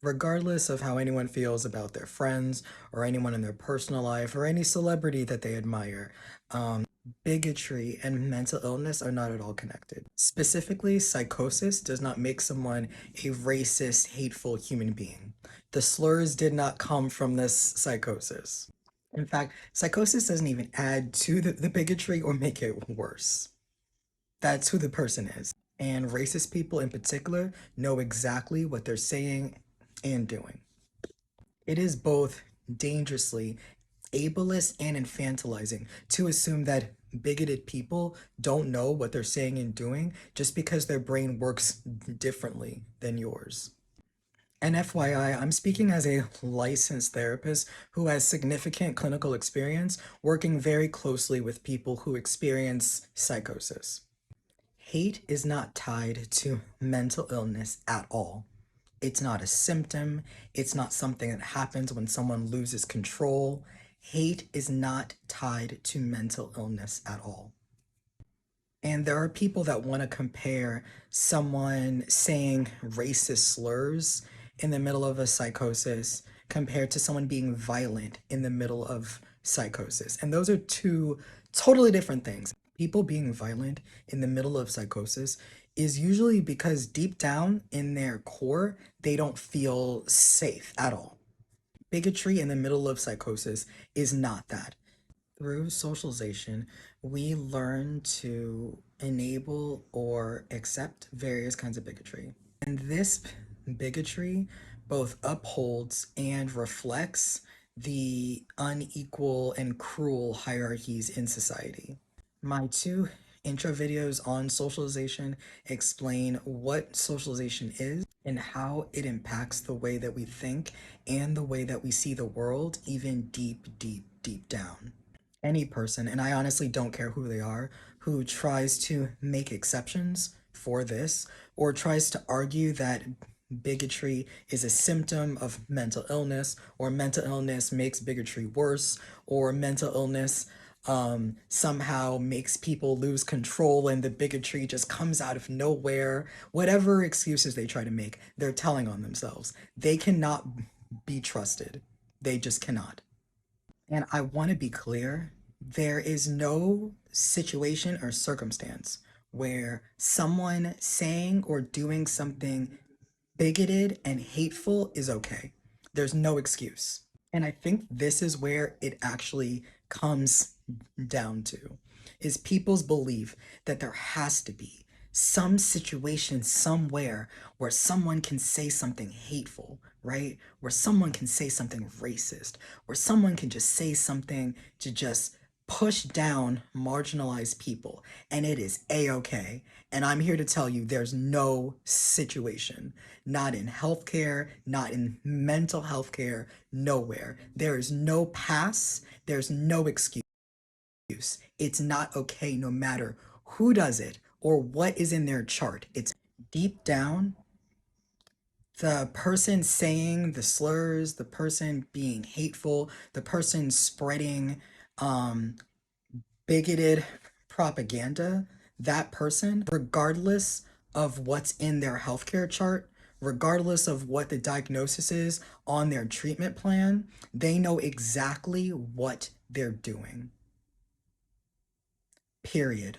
regardless of how anyone feels about their friends or anyone in their personal life or any celebrity that they admire. Bigotry and mental illness are not at all connected. Specifically, psychosis does not make someone a racist, hateful human being. The slurs did not come from this psychosis. In fact, psychosis doesn't even add to the bigotry or make it worse. That's who the person is. And racist people in particular know exactly what they're saying and doing. It is both dangerously ableist and infantilizing to assume that bigoted people don't know what they're saying and doing just because their brain works differently than yours. And FYI, I'm speaking as a licensed therapist who has significant clinical experience working very closely with people who experience psychosis. Hate is not tied to mental illness at all. It's not a symptom. It's not something that happens when someone loses control. Hate is not tied to mental illness at all. And there are people that want to compare someone saying racist slurs in the middle of a psychosis compared to someone being violent in the middle of psychosis. And those are two totally different things. People being violent in the middle of psychosis is usually because deep down in their core, they don't feel safe at all. Bigotry in the middle of psychosis is not that. Through socialization, we learn to enable or accept various kinds of bigotry. And this bigotry both upholds and reflects the unequal and cruel hierarchies in society. My two intro videos on socialization explain what socialization is and how it impacts the way that we think and the way that we see the world, even deep, deep, deep down. Any person, and I honestly don't care who they are, who tries to make exceptions for this or tries to argue that bigotry is a symptom of mental illness or mental illness makes bigotry worse or mental illness somehow makes people lose control and the bigotry just comes out of nowhere. Whatever excuses they try to make, they're telling on themselves. They cannot be trusted. They just cannot. And I want to be clear, there is no situation or circumstance where someone saying or doing something bigoted and hateful is okay. There's no excuse. And I think this is where it actually comes down to is people's belief that there has to be some situation somewhere where someone can say something hateful, right? Where someone can say something racist, where someone can just say something to just push down marginalized people, and it is a-okay. And I'm here to tell you there's no situation, not in healthcare, not in mental health care, nowhere. There is no pass, there's no excuse. It's not okay no matter who does it or what is in their chart. It's deep down, the person saying the slurs, the person being hateful, the person spreading bigoted propaganda, that person, regardless of what's in their healthcare chart, regardless of what the diagnosis is on their treatment plan, they know exactly what they're doing. Period.